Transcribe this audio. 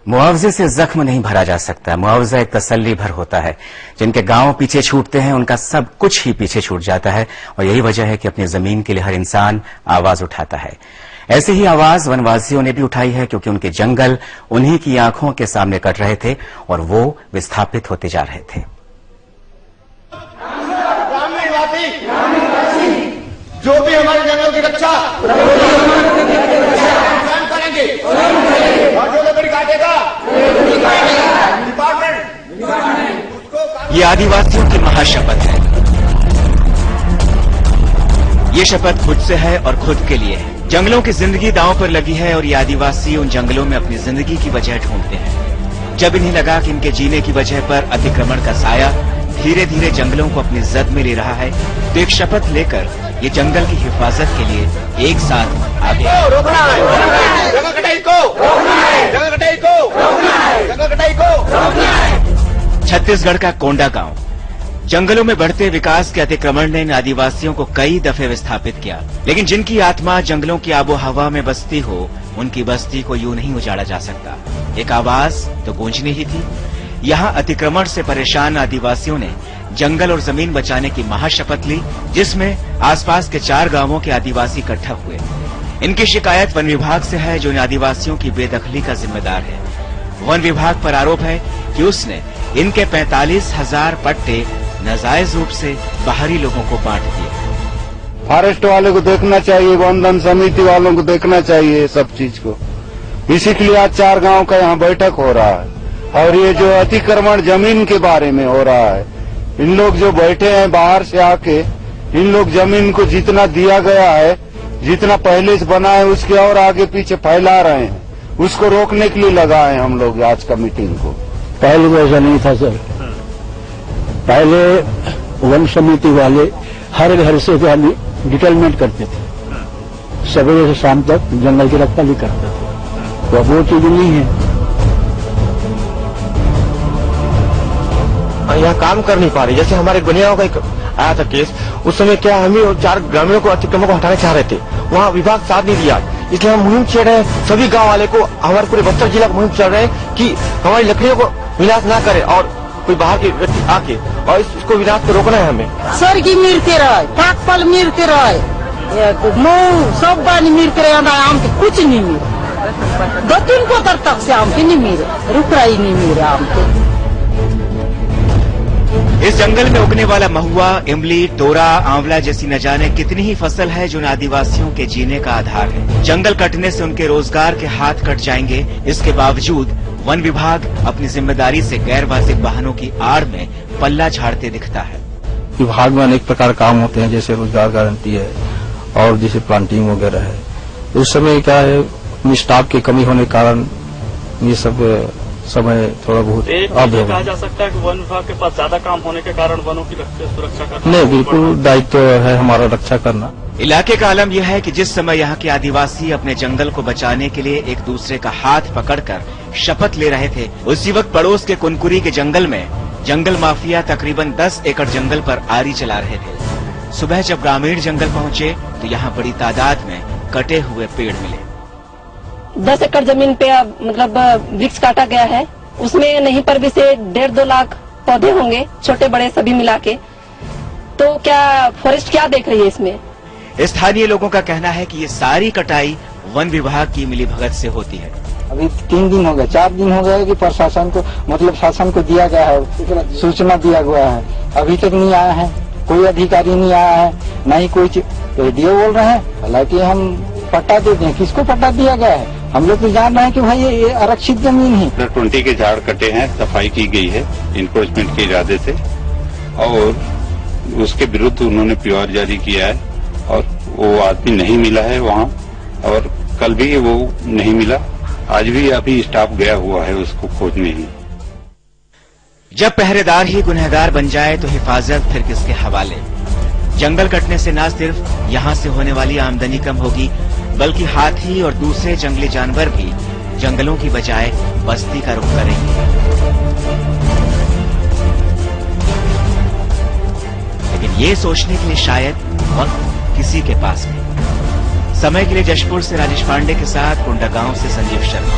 मुआवजे से जख्म नहीं भरा जा सकता। मुआवजा एक तसल्ली भर होता है। जिनके गांव पीछे छूटते हैं उनका सब कुछ ही पीछे छूट जाता है और यही वजह है कि अपनी जमीन के लिए हर इंसान आवाज उठाता है। ऐसी ही आवाज वनवासियों ने भी उठाई है, क्योंकि उनके जंगल उन्हीं की आंखों के सामने कट रहे थे और वो विस्थापित होते जा रहे थे। जो भी हमारे जंगल की रक्षा करेंगे और जो लकड़ी काटेगा डिपार्टमेंट। ये आदिवासियों की महाशपथ है। ये शपथ खुद से है और खुद के लिए है। जंगलों की जिंदगी दांव पर लगी है और ये आदिवासी उन जंगलों में अपनी जिंदगी की वजह ढूंढते हैं। जब इन्हें लगा कि इनके जीने की वजह पर अतिक्रमण का साया धीरे धीरे जंगलों को अपनी जद में ले रहा है, तो एक शपथ लेकर ये जंगल की हिफाजत के लिए एक साथ आगे रोकना है, जंगल कटाई को रोकना है, जंगल कटाई को रोकना है, जंगल कटाई को रोकना है। छत्तीसगढ़ का कोंडा गांव। जंगलों में बढ़ते विकास के अतिक्रमण ने इन आदिवासियों को कई दफे विस्थापित किया, लेकिन जिनकी आत्मा जंगलों की आबो हवा में बसती हो, उनकी बस्ती को यूं नहीं उजाड़ा जा सकता। एक आवाज तो गूंजनी ही थी। यहाँ अतिक्रमण से परेशान आदिवासियों ने जंगल और जमीन बचाने की महाशपथ ली, जिसमें आसपास के 4 गांवों के आदिवासी इकट्ठा हुए। इनकी शिकायत वन विभाग से है, जो इन आदिवासियों की बेदखली का जिम्मेदार है। वन विभाग पर आरोप है कि उसने इनके 45,000 पट्टे नाजायज रूप से बाहरी लोगों को बांट दिए। फॉरेस्ट वाले को देखना चाहिए, वन धन समिति वालों को देखना चाहिए सब चीज को। इसी के लिए आज 4 गांव का यहाँ बैठक हो रहा है। और ये जो अतिक्रमण जमीन के बारे में हो रहा है, इन लोग जो बैठे हैं बाहर से आके, इन लोग जमीन को जितना दिया गया है, जितना पहले से बना है, उसके और आगे पीछे फैला रहे हैं। उसको रोकने के लिए लगाए हम लोग आज का मीटिंग को। पहले वो ऐसा नहीं था सर। पहले वन समिति वाले हर घर से डिटेलमेंट करते थे, सवेरे से शाम तक जंगल की रक्षा भी करते थे। तो अब वो चीज नहीं है। यहाँ काम कर नहीं पा रही। जैसे हमारे गुनियाओं का एक आया था केस, उस समय क्या हम ही 4 ग्रामीणों को अतिक्रमण को हटाना चाह रहे थे, वहाँ विभाग साथ नहीं दिया। इसलिए हम मुहिम चल रहे हैं, सभी गांव वाले को, हमारे पूरे बस्तर जिला को मुहिम चल रहे हैं कि हमारी लकड़ियों को विनाश ना करे और कोई बाहर के व्यक्ति आके और इसको विनाश को रोकना है हमें। सर की मिरते रहे, पाकपल मिरते रहे, सब बानी मिरते रहे, आम के कुछ नहीं मिले। 2-3 कोतर तक से आम के नहीं मिले, रुक रही नहीं मिले आम के। इस जंगल में उगने वाला महुआ, इमली, तोरा, आंवला जैसी न जाने कितनी ही फसल है जो आदिवासियों के जीने का आधार है। जंगल कटने से उनके रोजगार के हाथ कट जाएंगे। इसके बावजूद वन विभाग अपनी जिम्मेदारी से गैर वाजिब वाहनों की आड़ में पल्ला झाड़ते दिखता है। विभाग में अनेक प्रकार काम होते हैं, जैसे रोजगार गारंटी है और जैसे प्लांटिंग वगैरह है। उस समय क्या है, स्टाफ की कमी होने के कारण ये सब समय थोड़ा बहुत कहा जा सकता है कि वन विभाग के पास ज्यादा काम होने के कारण वनों की सुरक्षा करना। नहीं, बिल्कुल दायित्व है हमारा रक्षा करना। इलाके का आलम यह है कि जिस समय यहाँ के आदिवासी अपने जंगल को बचाने के लिए एक दूसरे का हाथ पकड़कर शपथ ले रहे थे, उसी वक्त पड़ोस के कुनकुरी के जंगल में जंगल माफिया तकरीबन 10 एकड़ जंगल पर आरी चला रहे थे। सुबह जब ग्रामीण जंगल पहुँचे तो यहाँ बड़ी तादाद में कटे हुए पेड़ मिले। 10 एकड़ जमीन पे मतलब वृक्ष काटा गया है। उसमें नहीं पर भी से 1.5-2 लाख पौधे होंगे, छोटे बड़े सभी मिला के। तो क्या फॉरेस्ट क्या देख रही है इसमें? स्थानीय लोगों का कहना है कि ये सारी कटाई वन विभाग की मिलीभगत से होती है। अभी 3 दिन हो गए, 4 दिन हो गए कि प्रशासन को, मतलब शासन को दिया गया है, सूचना दिया गया है, अभी तक नहीं आया है। कोई अधिकारी नहीं आया है, न ही कोई रेडियो बोल रहे हैं। हालांकि हम पट्टा देते हैं, किसको पट्टा दिया गया है? हम लोग तो जान रहे हैं कि भाई ये आरक्षित जमीन है। 20 के झाड़ कटे हैं, सफाई की गई है इन्फोर्समेंट के इरादे से, और उसके विरुद्ध उन्होंने PR जारी किया है और वो आदमी नहीं मिला है वहाँ, और कल भी वो नहीं मिला। आज भी अभी स्टाफ गया हुआ है उसको खोजने ही। जब पहरेदार ही गुनहगार बन जाए तो हिफाजत फिर किसके हवाले? जंगल कटने से न सिर्फ यहाँ से होने वाली आमदनी कम होगी, बल्कि हाथी और दूसरे जंगली जानवर भी जंगलों की बजाय बस्ती का रुख करेंगे। लेकिन ये सोचने के लिए शायद वक्त किसी के पास नहीं। समय के लिए जशपुर से राजेश पांडे के साथ कोंडा गांव से संजीव शर्मा।